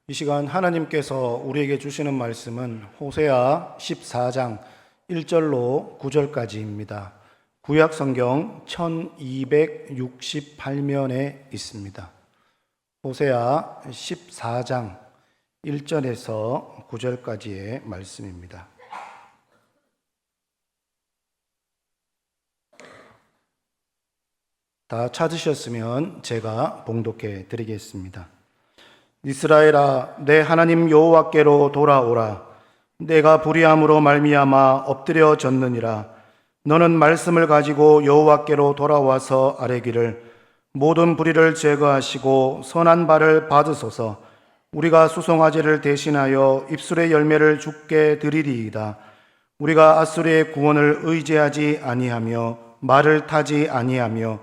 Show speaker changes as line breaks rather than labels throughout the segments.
이 시간 하나님께서 우리에게 주시는 말씀은 호세아 14장 1절로 9절까지입니다. 구약 성경 1268면에 있습니다. 호세아 14장 1절에서 9절까지의 말씀입니다. 다 찾으셨으면 제가 봉독해 드리겠습니다. 이스라엘아, 내 하나님 여호와께로 돌아오라. 내가 불의함으로 말미암아 엎드려졌느니라. 너는 말씀을 가지고 여호와께로 돌아와서 아뢰기를, 모든 불의를 제거하시고 선한 발을 받으소서. 우리가 수송아지를 대신하여 입술의 열매를 주께 드리리이다. 우리가 아수르의 구원을 의지하지 아니하며 말을 타지 아니하며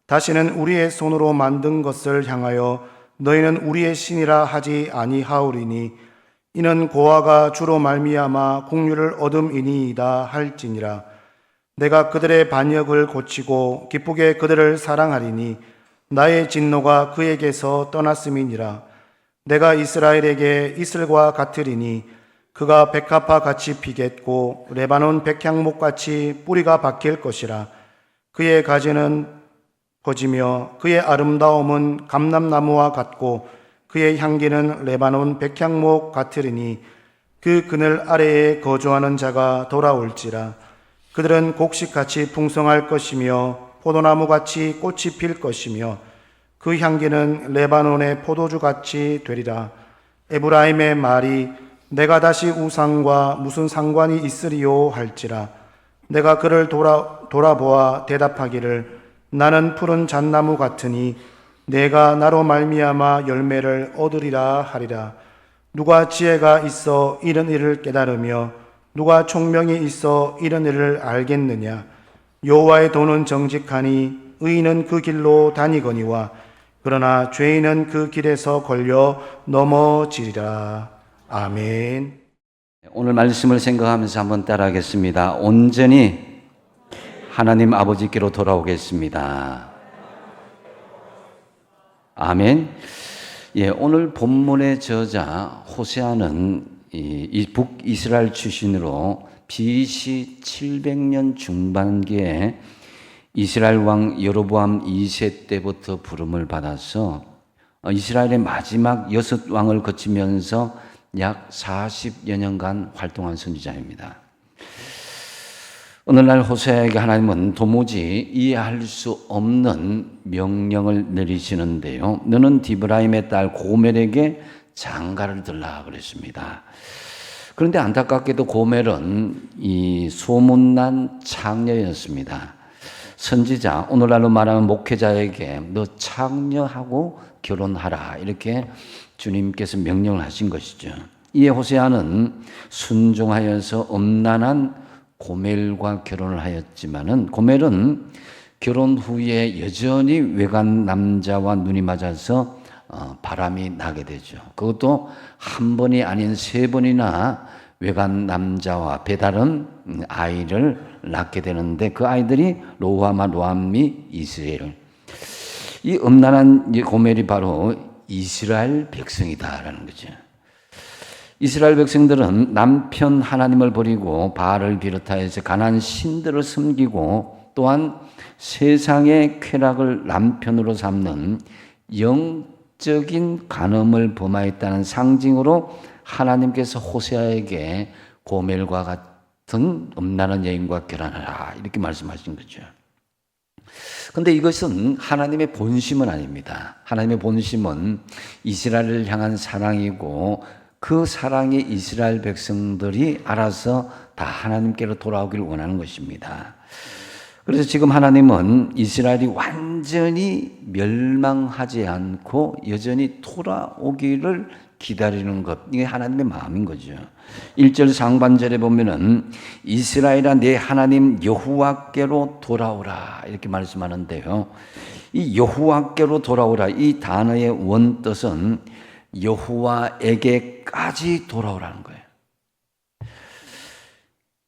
다시는 우리의 손으로 만든 것을 향하여 너희는 우리의 신이라 하지 아니하오리니 이는 고아가 주로 말미암아 공유를 얻음이니이다 할지니라. 내가 그들의 반역을 고치고 기쁘게 그들을 사랑하리니 나의 진노가 그에게서 떠났음이니라. 내가 이스라엘에게 이슬과 같으리니 그가 백합화 같이 피겠고 레바논 백향목같이 뿌리가 박힐 것이라. 그의 가지는 퍼지며 그의 아름다움은 감람나무와 같고 그의 향기는 레바논 백향목 같으리니 그 그늘 아래에 거주하는 자가 돌아올지라. 그들은 곡식같이 풍성할 것이며 포도나무같이 꽃이 필 것이며 그 향기는 레바논의 포도주같이 되리라. 에브라임의 말이 내가 다시 우상과 무슨 상관이 있으리요 할지라. 내가 그를 돌아보아 대답하기를, 나는 푸른 잣나무 같으니 내가 나로 말미암아 열매를 얻으리라 하리라. 누가 지혜가 있어 이런 일을 깨달으며 누가 총명이 있어 이런 일을 알겠느냐. 여호와의 도는 정직하니 의인은 그 길로 다니거니와 그러나 죄인은 그 길에서 걸려 넘어지리라. 아멘.
오늘 말씀을 생각하면서 한번 따라하겠습니다. 온전히 하나님 아버지께로 돌아오겠습니다. 아멘. 오늘 본문의 저자 호세아는 이 북이스라엘 출신으로 BC 700년 중반기에 이스라엘 왕 여로보암 2세 때부터 부름을 받아서 이스라엘의 마지막 6왕을 거치면서 약 40여 년간 활동한 선지자입니다. 오늘날 호세아에게 하나님은 도무지 이해할 수 없는 명령을 내리시는데요. 너는 디브라임의 딸 고멜에게 장가를 들라 그랬습니다. 그런데 안타깝게도 고멜은 이 소문난 창녀였습니다. 선지자, 오늘날로 말하면 목회자에게 너 창녀하고 결혼하라 이렇게 주님께서 명령을 하신 것이죠. 이에 호세아는 순종하여서 엄난한 고멜과 결혼을 하였지만은 고멜은 결혼 후에 여전히 외간 남자와 눈이 맞아서 바람이 나게 되죠. 그것도 한 번이 아닌 3번이나 외간 남자와 배다른 아이를 낳게 되는데 그 아이들이 로함과 로암미, 이스라엘. 이 음란한 고멜이 바로 이스라엘 백성이다라는 거죠. 이스라엘 백성들은 남편 하나님을 버리고 바알을 비롯하여서 가나안 신들을 섬기고 또한 세상의 쾌락을 남편으로 삼는 영적인 간음을 범하였다는 상징으로 하나님께서 호세아에게 고멜과 같은 음란한 여인과 결혼하라 이렇게 말씀하신 거죠. 그런데 이것은 하나님의 본심은 아닙니다. 하나님의 본심은 이스라엘을 향한 사랑이고 그 사랑이 이스라엘 백성들이 알아서 다 하나님께로 돌아오기를 원하는 것입니다. 그래서 지금 하나님은 이스라엘이 완전히 멸망하지 않고 여전히 돌아오기를 기다리는 것, 이게 하나님의 마음인 거죠. 1절 상반절에 보면은 이스라엘아 내 하나님 여호와께로 돌아오라 이렇게 말씀하는데요. 이 여호와께로 돌아오라 이 단어의 원뜻은 여호와에게까지 돌아오라는 거예요.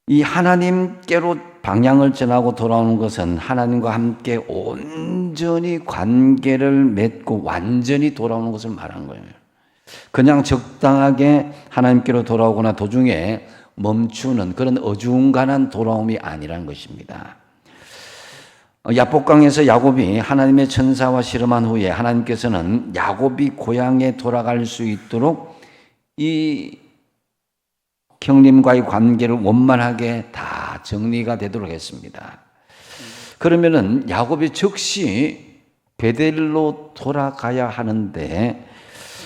이 하나님께로 방향을 전하고 돌아오는 것은 하나님과 함께 온전히 관계를 맺고 완전히 돌아오는 것을 말하는 거예요. 그냥 적당하게 하나님께로 돌아오거나 도중에 멈추는 그런 어중간한 돌아옴이 아니라는 것입니다. 야복강에서 야곱이 하나님의 천사와 씨름한 후에 하나님께서는 야곱이 고향에 돌아갈 수 있도록 이 형님과의 관계를 원만하게 다 정리가 되도록 했습니다. 그러면은 야곱이 즉시 베델로 돌아가야 하는데,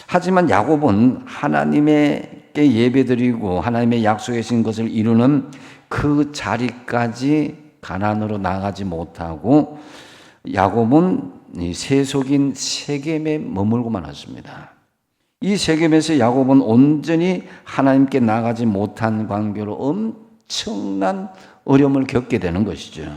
하지만 야곱은 하나님께 예배드리고 하나님의 약속해 주신 것을 이루는 그 자리까지 가나안으로 나가지 못하고 야곱은 이 세속인 세겜에 머물고만 왔습니다. 이 세겜에서 야곱은 온전히 하나님께 나가지 못한 관계로 엄청난 어려움을 겪게 되는 것이죠.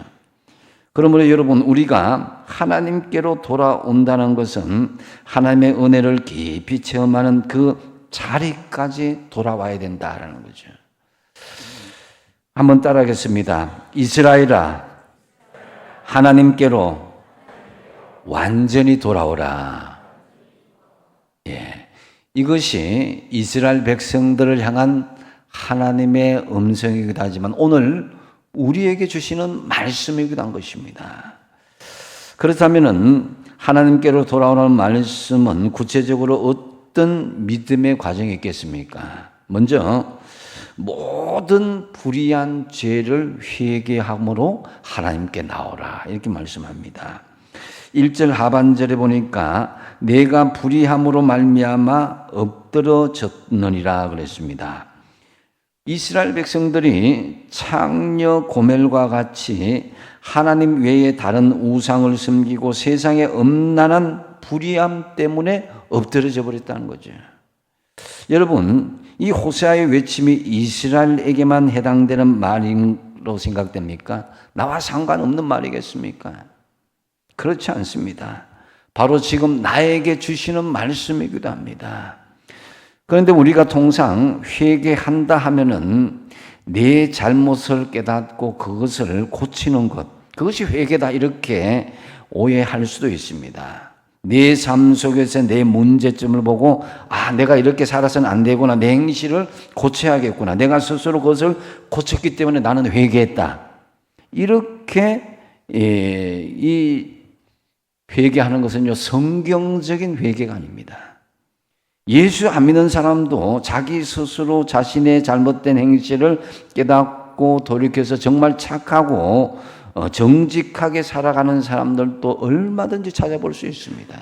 그러므로 여러분, 우리가 하나님께로 돌아온다는 것은 하나님의 은혜를 깊이 체험하는 그 자리까지 돌아와야 된다라는 거죠. 한번 따라하겠습니다. 이스라엘아, 하나님께로 완전히 돌아오라. 예. 이것이 이스라엘 백성들을 향한 하나님의 음성이기도 하지만 오늘 우리에게 주시는 말씀이기도 한 것입니다. 그렇다면 하나님께로 돌아오는 말씀은 구체적으로 어떤 믿음의 과정이 있겠습니까? 먼저 모든 불의한 죄를 회개함으로 하나님께 나오라, 이렇게 말씀합니다. 1절 하반절에 보니까 내가 불의함으로 말미암아 엎드러졌느니라 그랬습니다. 이스라엘 백성들이 창녀 고멜과 같이 하나님 외에 다른 우상을 섬기고 세상의 엄난한 불의함 때문에 엎드러져 버렸다는 거죠. 여러분, 이 호세아의 외침이 이스라엘에게만 해당되는 말로 생각됩니까? 나와 상관없는 말이겠습니까? 그렇지 않습니다. 바로 지금 나에게 주시는 말씀이기도 합니다. 그런데 우리가 통상 회개한다 하면은 내 잘못을 깨닫고 그것을 고치는 것, 그것이 회개다, 이렇게 오해할 수도 있습니다. 내 삶 속에서 내 문제점을 보고, 아, 내가 이렇게 살아서는 안 되구나, 내 행실을 고쳐야겠구나, 내가 스스로 그것을 고쳤기 때문에 나는 회개했다, 이렇게 이 회개하는 것은요, 성경적인 회개가 아닙니다. 예수 안 믿는 사람도 자기 스스로 자신의 잘못된 행실을 깨닫고 돌이켜서 정말 착하고 정직하게 살아가는 사람들도 얼마든지 찾아볼 수 있습니다.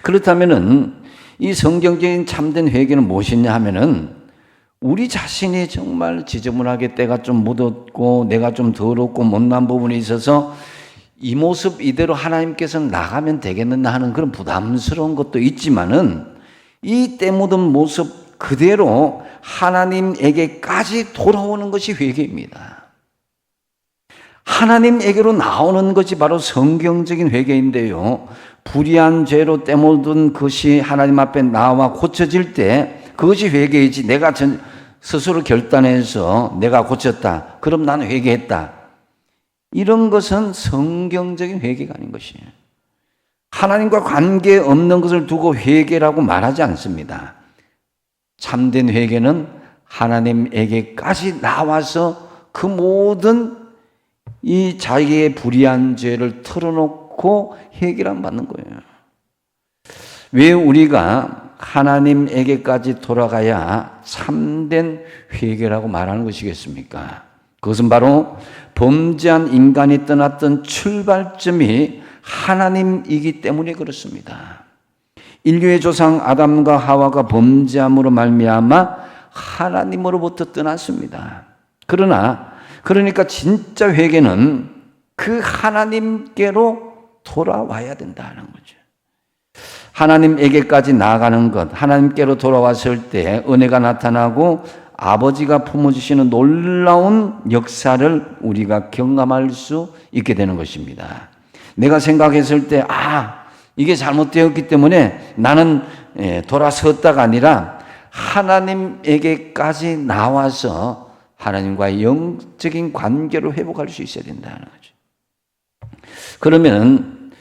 그렇다면은 이 성경적인 참된 회개는 무엇이냐 하면은, 우리 자신이 정말 지저분하게 때가 좀 묻었고 내가 좀 더럽고 못난 부분이 있어서 이 모습 이대로 하나님께서 나가면 되겠느냐 하는 그런 부담스러운 것도 있지만은, 이 때 묻은 모습 그대로 하나님에게까지 돌아오는 것이 회개입니다. 하나님에게로 나오는 것이 바로 성경적인 회개인데요, 불의한 죄로 때 묻은 것이 하나님 앞에 나와 고쳐질 때 그것이 회개이지, 내가 스스로 결단해서 내가 고쳤다, 그럼 나는 회개했다, 이런 것은 성경적인 회개가 아닌 것이에요. 하나님과 관계없는 것을 두고 회개라고 말하지 않습니다. 참된 회개는 하나님에게까지 나와서 그 모든 이 자기의 불의한 죄를 털어놓고 해결함 받는 거예요. 왜 우리가 하나님에게까지 돌아가야 참된 회개라고 말하는 것이겠습니까? 그것은 바로 범죄한 인간이 떠났던 출발점이 하나님이기 때문에 그렇습니다. 인류의 조상 아담과 하와가 범죄함으로 말미암아 하나님으로부터 떠났습니다. 그러니까 진짜 회개는 그 하나님께로 돌아와야 된다는 거죠. 하나님에게까지 나아가는 것, 하나님께로 돌아왔을 때 은혜가 나타나고 아버지가 품어주시는 놀라운 역사를 우리가 경험할 수 있게 되는 것입니다. 내가 생각했을 때, 이게 잘못되었기 때문에 나는 돌아섰다가 아니라 하나님에게까지 나와서 하나님과의 영적인 관계를 회복할 수 있어야 된다는 거죠. 그러면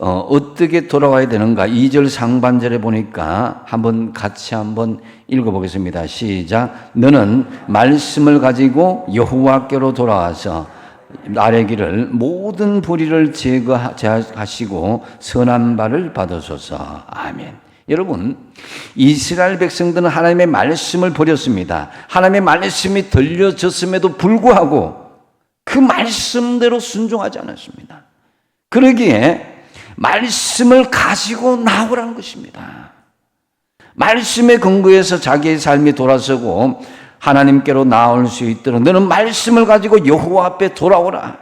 어떻게 돌아와야 되는가? 2절 상반절에 보니까 같이 한번 읽어보겠습니다. 시작. 너는 말씀을 가지고 여호와께로 돌아와서 나르기를 모든 불의를 제하시고 선한 바를 받으소서. 아멘. 여러분, 이스라엘 백성들은 하나님의 말씀을 버렸습니다. 하나님의 말씀이 들려졌음에도 불구하고 그 말씀대로 순종하지 않았습니다. 그러기에 말씀을 가지고 나오라는 것입니다. 말씀에 근거해서 자기의 삶이 돌아서고 하나님께로 나올 수 있도록 너는 말씀을 가지고 여호와 앞에 돌아오라.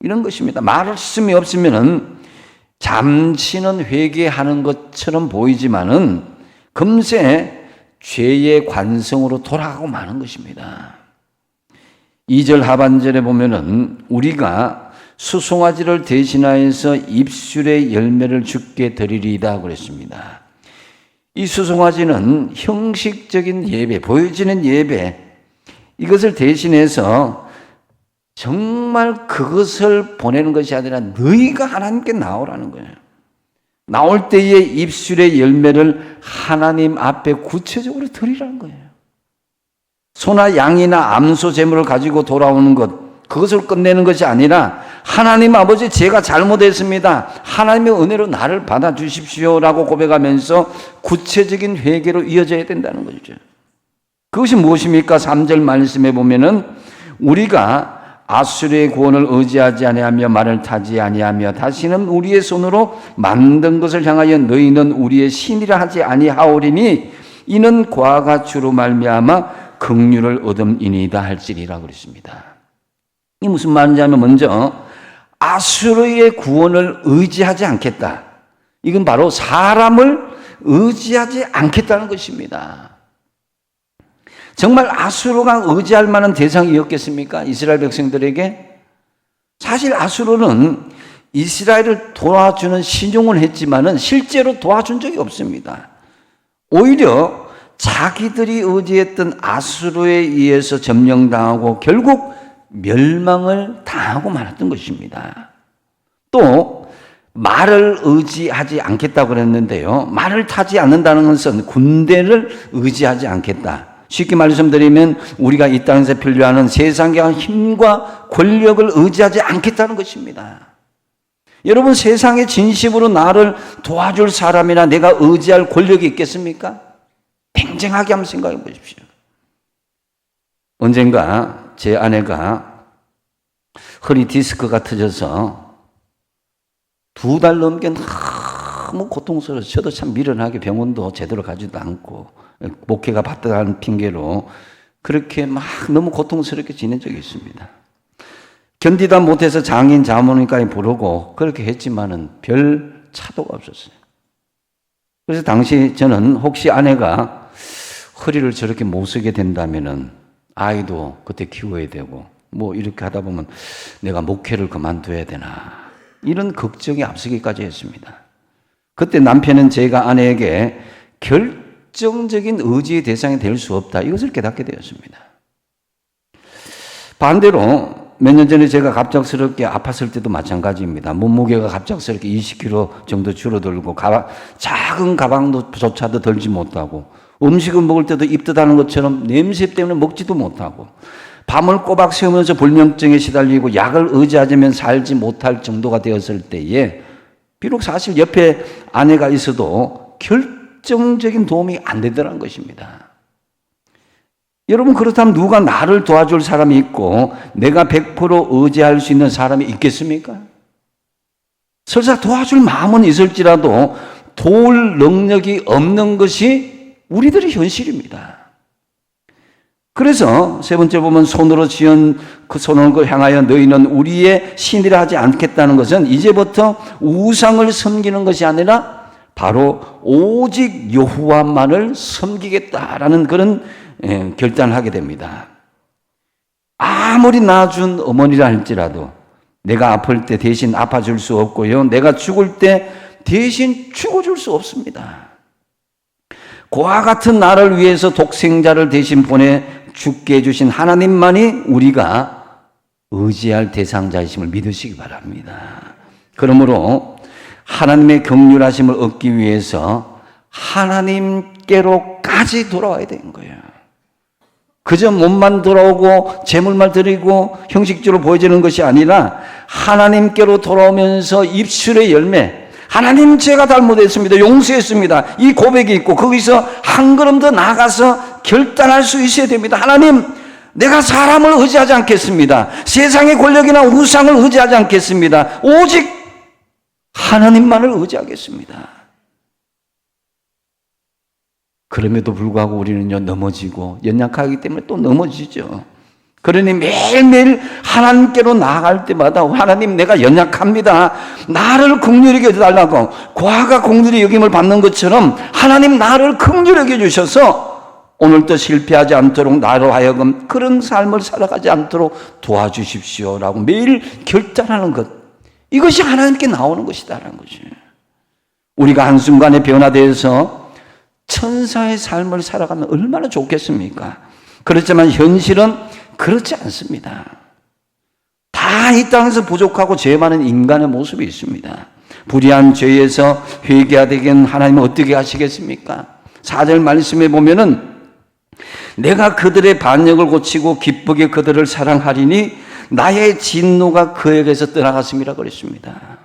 이런 것입니다. 말씀이 없으면은 잠시는 회개하는 것처럼 보이지만은 금세 죄의 관성으로 돌아가고 마는 것입니다. 2절 하반절에 보면은 우리가 수송아지를 대신하여서 입술의 열매를 주께 드리리이다 그랬습니다. 이 수송아지는 형식적인 예배, 보여지는 예배, 이것을 대신해서 정말 그것을 보내는 것이 아니라 너희가 하나님께 나오라는 거예요. 나올 때에 입술의 열매를 하나님 앞에 구체적으로 드리라는 거예요. 소나 양이나 암소 제물을 가지고 돌아오는 것, 그것을 끝내는 것이 아니라 하나님 아버지 제가 잘못했습니다. 하나님의 은혜로 나를 받아주십시오라고 고백하면서 구체적인 회개로 이어져야 된다는 거죠. 그것이 무엇입니까? 3절 말씀에 보면은 우리가 아수르의 구원을 의지하지 아니하며 말을 타지 아니하며 다시는 우리의 손으로 만든 것을 향하여 너희는 우리의 신이라 하지 아니하오리니 이는 과가 주로 말미암아 긍휼을 얻음이니이다 할지니라 그랬습니다. 이 무슨 말인지 하면 먼저 아수르의 구원을 의지하지 않겠다. 이건 바로 사람을 의지하지 않겠다는 것입니다. 정말 아수르가 의지할 만한 대상이었겠습니까? 이스라엘 백성들에게? 사실 아수르는 이스라엘을 도와주는 신용을 했지만은 실제로 도와준 적이 없습니다. 오히려 자기들이 의지했던 아수르에 의해서 점령당하고 결국 멸망을 당하고 말았던 것입니다. 또 말을 의지하지 않겠다고 그랬는데요. 말을 타지 않는다는 것은 군대를 의지하지 않겠다. 쉽게 말씀드리면 우리가 이 땅에서 필요하는 세상의 힘과 권력을 의지하지 않겠다는 것입니다. 여러분, 세상에 진심으로 나를 도와줄 사람이나 내가 의지할 권력이 있겠습니까? 냉정하게 한번 생각해 보십시오. 언젠가 제 아내가 허리 디스크가 터져서 2달 넘게 너무 고통스러워서 저도 참 미련하게 병원도 제대로 가지도 않고 목회가 바쁘다는 핑계로 그렇게 막 너무 고통스럽게 지낸 적이 있습니다. 견디다 못해서 장인 장모님까지 부르고 그렇게 했지만은 별 차도가 없었어요. 그래서 당시 저는 혹시 아내가 허리를 저렇게 못 쓰게 된다면은 아이도 그때 키워야 되고 뭐 이렇게 하다 보면 내가 목회를 그만둬야 되나 이런 걱정이 앞서기까지 했습니다. 그때 남편은 제가 아내에게 결정적인 의지의 대상이 될 수 없다 이것을 깨닫게 되었습니다. 반대로 몇 년 전에 제가 갑작스럽게 아팠을 때도 마찬가지입니다. 몸무게가 갑작스럽게 20kg 정도 줄어들고 작은 가방조차도 들지 못하고 음식을 먹을 때도 입덧하는 것처럼 냄새 때문에 먹지도 못하고 밤을 꼬박 새우면서 불면증에 시달리고 약을 의지하자면 살지 못할 정도가 되었을 때에 비록 사실 옆에 아내가 있어도 결정적인 도움이 안 되더라는 것입니다. 여러분, 그렇다면 누가 나를 도와줄 사람이 있고 내가 100% 의지할 수 있는 사람이 있겠습니까? 설사 도와줄 마음은 있을지라도 도울 능력이 없는 것이 우리들의 현실입니다. 그래서 세 번째 보면 손으로 지은 그 손을 향하여 너희는 우리의 신이라 하지 않겠다는 것은 이제부터 우상을 섬기는 것이 아니라 바로 오직 여호와만을 섬기겠다라는 그런 결단을 하게 됩니다. 아무리 낳아준 어머니라 할지라도 내가 아플 때 대신 아파줄 수 없고요. 내가 죽을 때 대신 죽어줄 수 없습니다. 그와 같은 나를 위해서 독생자를 대신 보내 죽게 해주신 하나님만이 우리가 의지할 대상자이심을 믿으시기 바랍니다. 그러므로 하나님의 긍휼하심을 얻기 위해서 하나님께로까지 돌아와야 되는 거예요. 그저 몸만 돌아오고 재물만 드리고 형식적으로 보여지는 것이 아니라 하나님께로 돌아오면서 입술의 열매, 하나님 제가 잘못했습니다, 용서했습니다, 이 고백이 있고 거기서 한 걸음 더 나아가서 결단할 수 있어야 됩니다. 하나님, 내가 사람을 의지하지 않겠습니다. 세상의 권력이나 우상을 의지하지 않겠습니다. 오직 하나님만을 의지하겠습니다. 그럼에도 불구하고 우리는요, 넘어지고 연약하기 때문에 또 넘어지죠. 그러니 매일매일 하나님께로 나아갈 때마다 하나님, 내가 연약합니다, 나를 긍휼히 여겨달라고, 과가 긍휼히 여김을 받는 것처럼 하나님 나를 긍휼히 여겨주셔서 오늘도 실패하지 않도록 나로 하여금 그런 삶을 살아가지 않도록 도와주십시오라고 매일 결단하는 것, 이것이 하나님께 나오는 것이다라는 거죠. 우리가 한순간에 변화되어서 천사의 삶을 살아가면 얼마나 좋겠습니까? 그렇지만 현실은 그렇지 않습니다. 다 이 땅에서 부족하고 죄 많은 인간의 모습이 있습니다. 불의한 죄에서 회개하되긴 하나님은 어떻게 하시겠습니까? 4절 말씀에 보면은 내가 그들의 반역을 고치고 기쁘게 그들을 사랑하리니 나의 진노가 그에게서 떠나갔음이라 그랬습니다.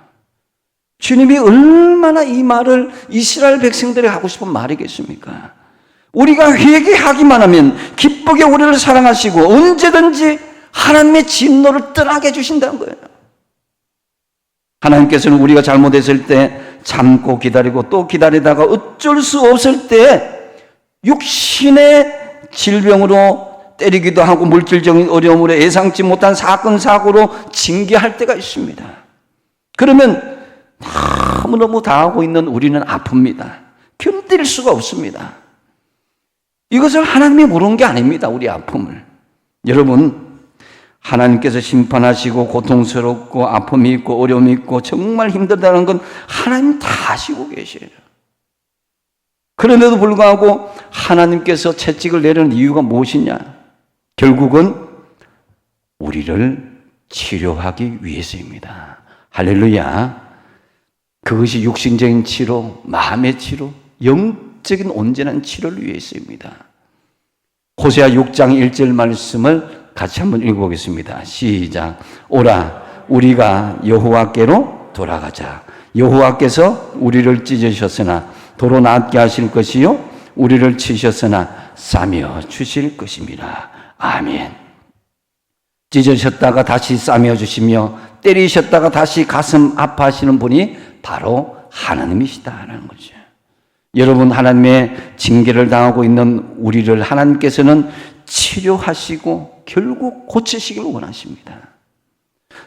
주님이 얼마나 이 말을 이스라엘 백성들이 하고 싶은 말이겠습니까? 우리가 회개하기만 하면 기쁘게 우리를 사랑하시고 언제든지 하나님의 진노를 떠나게 해주신다는 거예요. 하나님께서는 우리가 잘못했을 때 참고 기다리고 또 기다리다가 어쩔 수 없을 때 육신의 질병으로 때리기도 하고 물질적인 어려움으로 예상치 못한 사건 사고로 징계할 때가 있습니다. 그러면 너무너무 당하고 있는 우리는 아픕니다. 견딜 수가 없습니다. 이것을 하나님이 모르는 게 아닙니다. 우리 아픔을. 여러분, 하나님께서 심판하시고 고통스럽고 아픔이 있고 어려움이 있고 정말 힘들다는 건 하나님 다 아시고 계셔요. 그런데도 불구하고 하나님께서 채찍을 내리는 이유가 무엇이냐? 결국은 우리를 치료하기 위해서입니다. 할렐루야. 그것이 육신적인 치료, 마음의 치료, 영적인 온전한 치료를 위해서입니다. 호세아 6장 1절 말씀을 같이 한번 읽어보겠습니다. 시작. 오라, 우리가 여호와께로 돌아가자. 여호와께서 우리를 찢으셨으나 도로 낫게 하실 것이요 우리를 치셨으나 싸며 주실 것입니다. 아멘. 찢으셨다가 다시 싸며 주시며 때리셨다가 다시 가슴 아파하시는 분이 바로 하나님이시다라는 거죠. 여러분, 하나님의 징계를 당하고 있는 우리를 하나님께서는 치료하시고 결국 고치시길 원하십니다.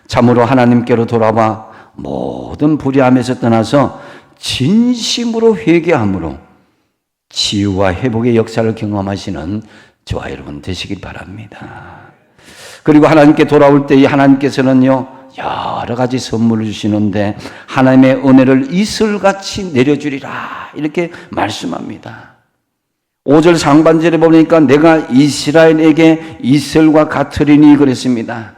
참으로 하나님께로 돌아와 모든 불의함에서 떠나서 진심으로 회개함으로 치유와 회복의 역사를 경험하시는 저와 여러분 되시길 바랍니다. 그리고 하나님께 돌아올 때 하나님께서는요, 여러 가지 선물을 주시는데 하나님의 은혜를 이슬같이 내려주리라 이렇게 말씀합니다. 5절 상반절에 보니까 내가 이스라엘에게 이슬과 같으리니 그랬습니다.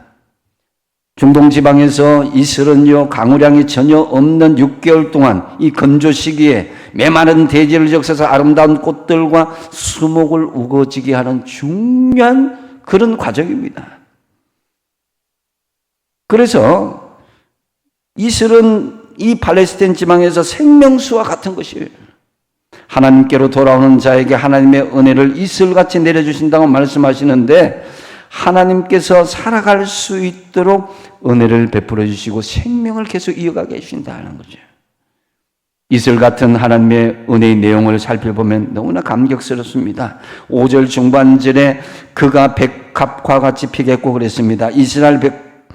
중동 지방에서 이슬은요, 강우량이 전혀 없는 6개월 동안 이 건조 시기에 메마른 대지를 적셔서 아름다운 꽃들과 수목을 우거지게 하는 중요한 그런 과정입니다. 그래서 이슬은 이 팔레스타인 지방에서 생명수와 같은 것이에요. 하나님께로 돌아오는 자에게 하나님의 은혜를 이슬같이 내려주신다고 말씀하시는데 하나님께서 살아갈 수 있도록 은혜를 베풀어 주시고 생명을 계속 이어가게 해주신다는 거죠. 이슬 같은 하나님의 은혜의 내용을 살펴보면 너무나 감격스럽습니다. 5절 중반절에 그가 백합과 같이 피겠고 그랬습니다. 이스라엘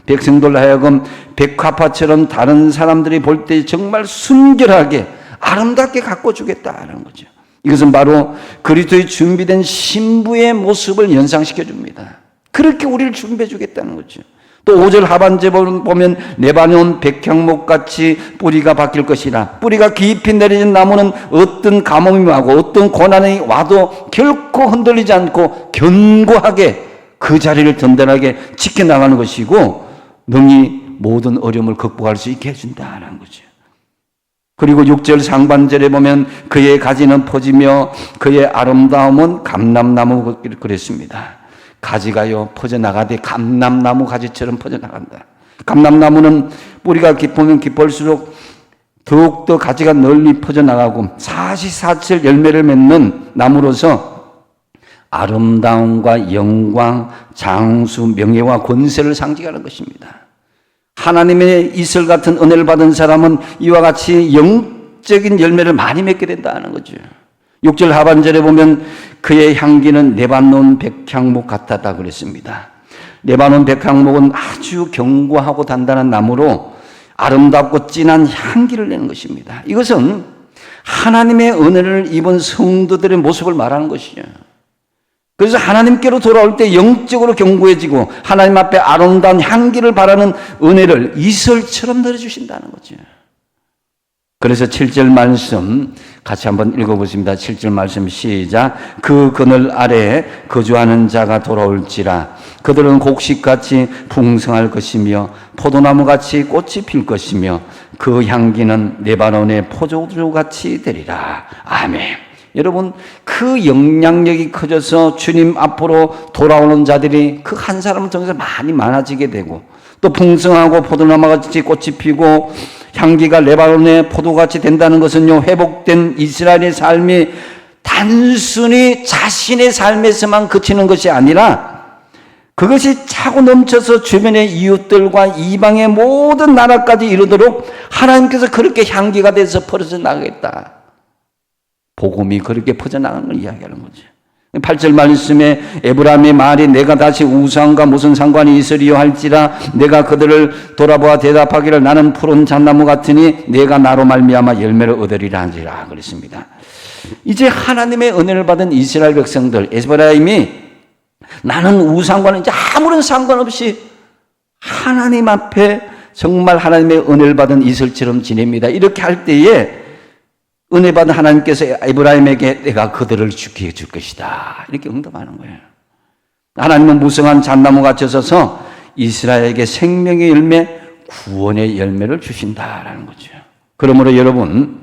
백성들 하여금 백합화처럼 다른 사람들이 볼 때 정말 순결하게 아름답게 가꿔주겠다는 거죠. 이것은 바로 그리스도의 준비된 신부의 모습을 연상시켜 줍니다. 그렇게 우리를 준비해 주겠다는 거죠. 또 5절 하반절에 보면 레바논 백향목같이 뿌리가 바뀔 것이라. 뿌리가 깊이 내려진 나무는 어떤 가뭄이 와고 어떤 고난이 와도 결코 흔들리지 않고 견고하게 그 자리를 든든하게 지켜나가는 것이고 능히 모든 어려움을 극복할 수 있게 해준다는 거죠. 그리고 6절 상반절에 보면 그의 가지는 퍼지며 그의 아름다움은 감람나무 그랬습니다. 가지가요 퍼져나가되 감람나무 가지처럼 퍼져나간다. 감람나무는 뿌리가 깊으면 깊을수록 더욱더 가지가 널리 퍼져나가고 사시사철 열매를 맺는 나무로서 아름다움과 영광, 장수, 명예와 권세를 상징하는 것입니다. 하나님의 이슬 같은 은혜를 받은 사람은 이와 같이 영적인 열매를 많이 맺게 된다는 거죠. 6절 하반절에 보면 그의 향기는 레바논 백향목 같았다 그랬습니다. 레바논 백향목은 아주 견고하고 단단한 나무로 아름답고 진한 향기를 내는 것입니다. 이것은 하나님의 은혜를 입은 성도들의 모습을 말하는 것이죠. 그래서 하나님께로 돌아올 때 영적으로 견고해지고 하나님 앞에 아름다운 향기를 바라는 은혜를 이슬처럼 내려주신다는 거죠. 그래서 7절 말씀 같이 한번 읽어보십니다. 7절 말씀 시작. 그 그늘 아래에 거주하는 자가 돌아올지라. 그들은 곡식같이 풍성할 것이며 포도나무같이 꽃이 필 것이며 그 향기는 레바논의 포도주같이 되리라. 아멘. 여러분, 그 영향력이 커져서 주님 앞으로 돌아오는 자들이 그 한 사람을 통해서 많이 많아지게 되고 또 풍성하고 포도나무같이 꽃이 피고 향기가 레바논의 포도같이 된다는 것은요, 회복된 이스라엘의 삶이 단순히 자신의 삶에서만 그치는 것이 아니라 그것이 차고 넘쳐서 주변의 이웃들과 이방의 모든 나라까지 이르도록 하나님께서 그렇게 향기가 돼서 퍼져나가겠다. 복음이 그렇게 퍼져나가는 걸 이야기하는 거죠. 8절 말씀에 에브라임의 말이 내가 다시 우상과 무슨 상관이 있으리요 할지라 내가 그들을 돌아보아 대답하기를 나는 푸른 잣나무 같으니 내가 나로 말미암아 열매를 얻으리라 하지라 그랬습니다. 이제 하나님의 은혜를 받은 이스라엘 백성들, 에브라임이 나는 우상과는 이제 아무런 상관없이 하나님 앞에 정말 하나님의 은혜를 받은 이슬처럼 지냅니다. 이렇게 할 때에 은혜 받은 하나님께서 에브라임에게 내가 그들을 죽게 해줄 것이다. 이렇게 응답하는 거예요. 하나님은 무성한 잣나무 같이 서서 이스라엘에게 생명의 열매, 구원의 열매를 주신다라는 거죠. 그러므로 여러분,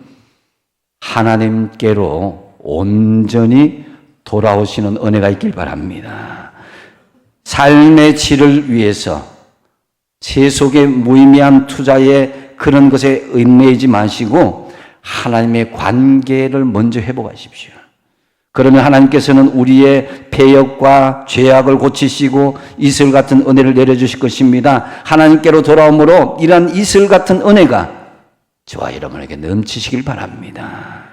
하나님께로 온전히 돌아오시는 은혜가 있길 바랍니다. 삶의 질을 위해서 세속의 무의미한 투자에 그런 것에 얽매이지 마시고 하나님의 관계를 먼저 회복하십시오. 그러면 하나님께서는 우리의 패역과 죄악을 고치시고 이슬 같은 은혜를 내려주실 것입니다. 하나님께로 돌아오므로 이러한 이슬 같은 은혜가 저와 여러분에게 넘치시길 바랍니다.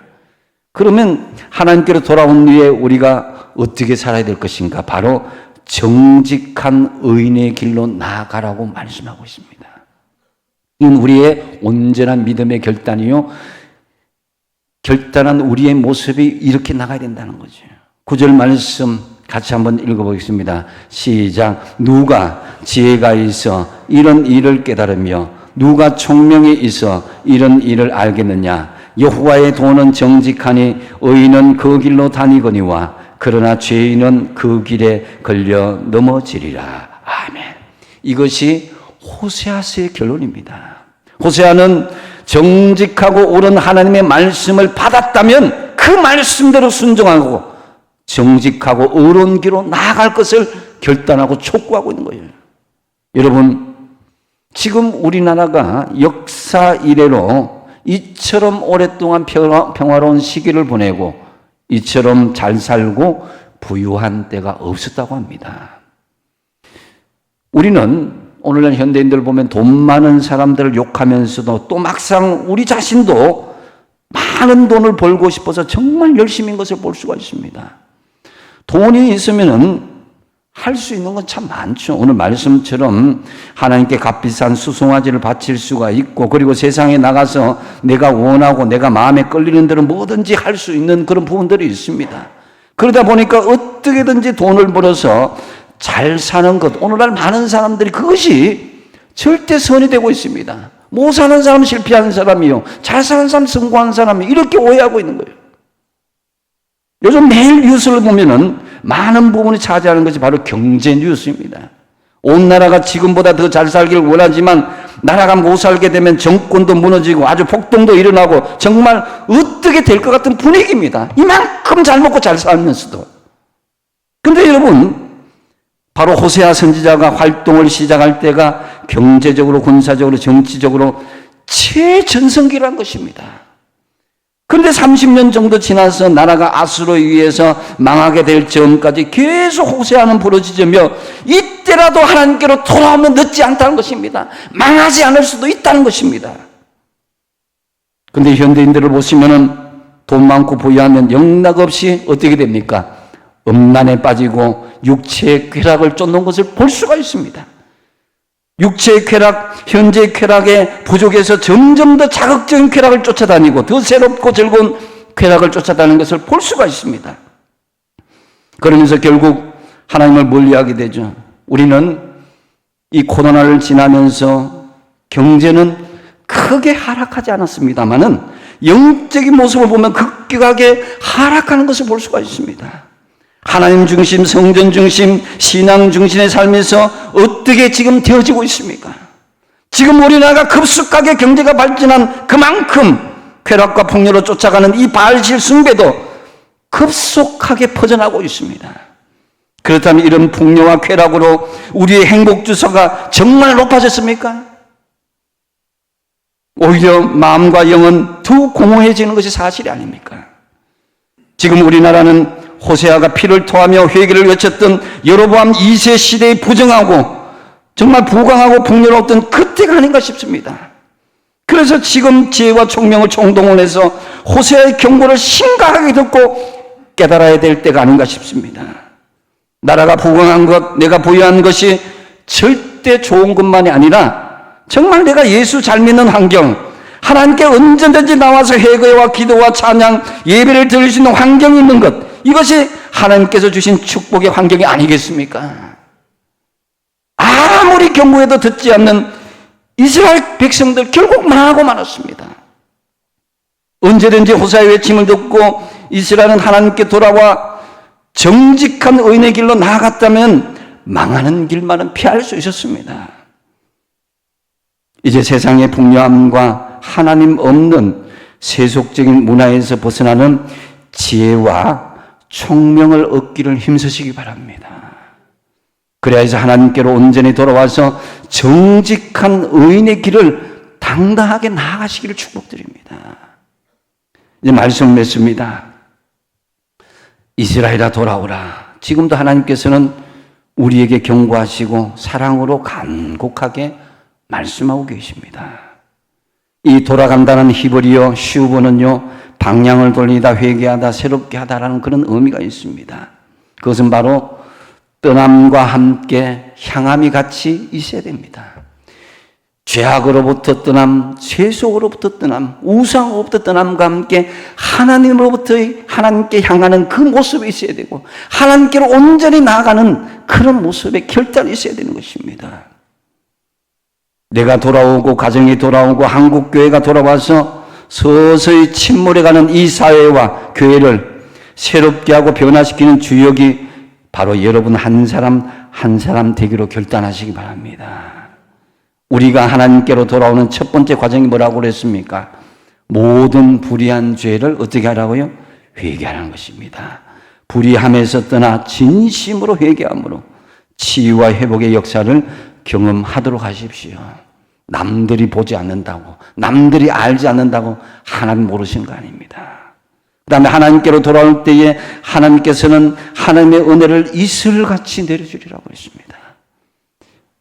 그러면 하나님께로 돌아온 후에 우리가 어떻게 살아야 될 것인가? 바로 정직한 의인의 길로 나아가라고 말씀하고 있습니다. 이는 우리의 온전한 믿음의 결단이요, 결단한 우리의 모습이 이렇게 나가야 된다는 거죠. 9절 말씀 같이 한번 읽어보겠습니다. 시작. 누가 지혜가 있어 이런 일을 깨달으며 누가 총명이 있어 이런 일을 알겠느냐. 여호와의 도는 정직하니 의인은 그 길로 다니거니와 그러나 죄인은 그 길에 걸려 넘어지리라. 아멘. 이것이 호세아서의 결론입니다. 호세아는 정직하고 옳은 하나님의 말씀을 받았다면 그 말씀대로 순종하고 정직하고 옳은 길로 나아갈 것을 결단하고 촉구하고 있는 거예요. 여러분, 지금 우리나라가 역사 이래로 이처럼 오랫동안 평화로운 시기를 보내고 이처럼 잘 살고 부유한 때가 없었다고 합니다. 우리는 오늘날 현대인들 보면 돈 많은 사람들을 욕하면서도 또 막상 우리 자신도 많은 돈을 벌고 싶어서 정말 열심인 것을 볼 수가 있습니다. 돈이 있으면은 할 수 있는 건 참 많죠. 오늘 말씀처럼 하나님께 값비싼 수송아지를 바칠 수가 있고, 그리고 세상에 나가서 내가 원하고 내가 마음에 끌리는 대로 뭐든지 할 수 있는 그런 부분들이 있습니다. 그러다 보니까 어떻게든지 돈을 벌어서 잘 사는 것, 오늘날 많은 사람들이 그것이 절대 선이 되고 있습니다. 못 사는 사람 실패하는 사람이요, 잘 사는 사람 성공하는 사람이요, 이렇게 오해하고 있는 거예요. 요즘 매일 뉴스를 보면은 많은 부분이 차지하는 것이 바로 경제 뉴스입니다. 온 나라가 지금보다 더 잘 살길 원하지만 나라가 못 살게 되면 정권도 무너지고 아주 폭동도 일어나고 정말 어떻게 될 것 같은 분위기입니다. 이만큼 잘 먹고 잘 살면서도. 근데 여러분, 바로 호세아 선지자가 활동을 시작할 때가 경제적으로, 군사적으로, 정치적으로 최전성기란 것입니다. 그런데 30년 정도 지나서 나라가 아수르에 의해서 망하게 될 점까지 계속 호세아는 부르짖으며 이때라도 하나님께로 돌아오면 늦지 않다는 것입니다. 망하지 않을 수도 있다는 것입니다. 그런데 현대인들을 보시면은 돈 많고 부유하면 영락없이 어떻게 됩니까? 음란에 빠지고 육체의 쾌락을 쫓는 것을 볼 수가 있습니다. 육체의 쾌락, 현재의 쾌락에 부족해서 점점 더 자극적인 쾌락을 쫓아다니고 더 새롭고 즐거운 쾌락을 쫓아다니는 것을 볼 수가 있습니다. 그러면서 결국 하나님을 멀리하게 되죠. 우리는 이 코로나를 지나면서 경제는 크게 하락하지 않았습니다만은 영적인 모습을 보면 급격하게 하락하는 것을 볼 수가 있습니다. 하나님 중심, 성전 중심, 신앙 중심의 삶에서 어떻게 지금 되어지고 있습니까? 지금 우리나라가 급속하게 경제가 발전한 그만큼 쾌락과 풍요로 쫓아가는 이 바알실 숭배도 급속하게 퍼져나가고 있습니다. 그렇다면 이런 풍요와 쾌락으로 우리의 행복 주소가 정말 높아졌습니까? 오히려 마음과 영은 더 공허해지는 것이 사실이 아닙니까? 지금 우리나라는 호세아가 피를 토하며 회개를 외쳤던 여로보암 2세 시대에 부정하고 정말 부강하고 풍요로웠던 그때가 아닌가 싶습니다. 그래서 지금 지혜와 총명을 총동원해서 호세아의 경고를 심각하게 듣고 깨달아야 될 때가 아닌가 싶습니다. 나라가 부강한 것, 내가 부유한 것이 절대 좋은 것만이 아니라 정말 내가 예수 잘 믿는 환경, 하나님께 언제든지 나와서 회개와 기도와 찬양, 예배를 드릴 수 있는 환경이 있는 것, 이것이 하나님께서 주신 축복의 환경이 아니겠습니까? 아무리 경고해도 듣지 않는 이스라엘 백성들 결국 망하고 말았습니다. 언제든지 호세아의 외침을 듣고 이스라엘은 하나님께 돌아와 정직한 의인의 길로 나아갔다면 망하는 길만은 피할 수 있었습니다. 이제 세상의 풍요함과 하나님 없는 세속적인 문화에서 벗어나는 지혜와 총명을 얻기를 힘쓰시기 바랍니다. 그래야 해서 하나님께로 온전히 돌아와서 정직한 의인의 길을 당당하게 나아가시기를 축복드립니다. 이제 말씀을 맺습니다. 이스라엘아 돌아오라. 지금도 하나님께서는 우리에게 경고하시고 사랑으로 간곡하게 말씀하고 계십니다. 이 돌아간다는 히브리어 슈브는요, 방향을 돌리다, 회개하다, 새롭게 하다라는 그런 의미가 있습니다. 그것은 바로 떠남과 함께 향함이 같이 있어야 됩니다. 죄악으로부터 떠남, 세속으로부터 떠남, 우상으로부터 떠남과 함께 하나님께 향하는 그 모습이 있어야 되고 하나님께로 온전히 나아가는 그런 모습의 결단이 있어야 되는 것입니다. 내가 돌아오고 가정이 돌아오고 한국교회가 돌아와서 서서히 침몰해가는 이 사회와 교회를 새롭게 하고 변화시키는 주역이 바로 여러분 한 사람 한 사람 되기로 결단하시기 바랍니다. 우리가 하나님께로 돌아오는 첫 번째 과정이 뭐라고 그랬습니까? 모든 불의한 죄를 어떻게 하라고요? 회개하는 것입니다. 불의함에서 떠나 진심으로 회개함으로 치유와 회복의 역사를 경험하도록 하십시오. 남들이 보지 않는다고, 남들이 알지 않는다고 하나님 모르시는 거 아닙니다. 그 다음에 하나님께로 돌아올 때에 하나님께서는 하나님의 은혜를 이슬같이 내려주리라고 했습니다.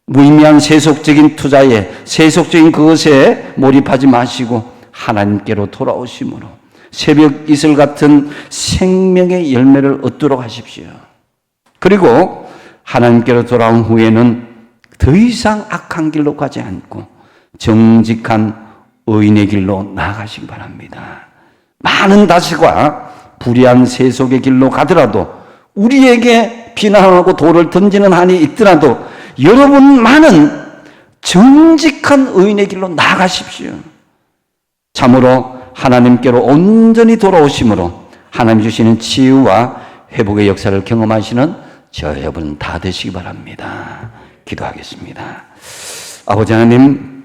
무의미한 세속적인 투자에, 세속적인 그것에 몰입하지 마시고 하나님께로 돌아오심으로 새벽 이슬 같은 생명의 열매를 얻도록 하십시오. 그리고 하나님께로 돌아온 후에는 더 이상 악한 길로 가지 않고 정직한 의인의 길로 나아가시기 바랍니다. 많은 다시가 불의한 세속의 길로 가더라도 우리에게 비난하고 돌을 던지는 한이 있더라도 여러분만은 정직한 의인의 길로 나아가십시오. 참으로 하나님께로 온전히 돌아오심으로 하나님 주시는 치유와 회복의 역사를 경험하시는 저 여러분 다 되시기 바랍니다. 기도하겠습니다. 아버지 하나님,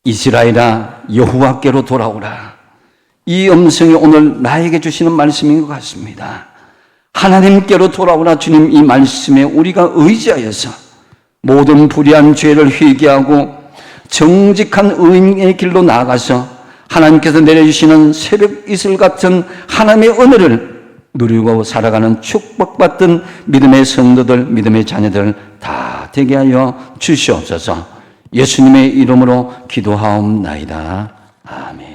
이스라엘아 여호와께로 돌아오라. 이 음성이 오늘 나에게 주시는 말씀인 것 같습니다. 하나님께로 돌아오라. 주님, 이 말씀에 우리가 의지하여서 모든 불의한 죄를 회개하고 정직한 의인의 길로 나아가서 하나님께서 내려주시는 새벽 이슬 같은 하나님의 은혜를 누리고 살아가는 축복받던 믿음의 성도들, 믿음의 자녀들 다 되게 하여 주시옵소서. 예수님의 이름으로 기도하옵나이다. 아멘.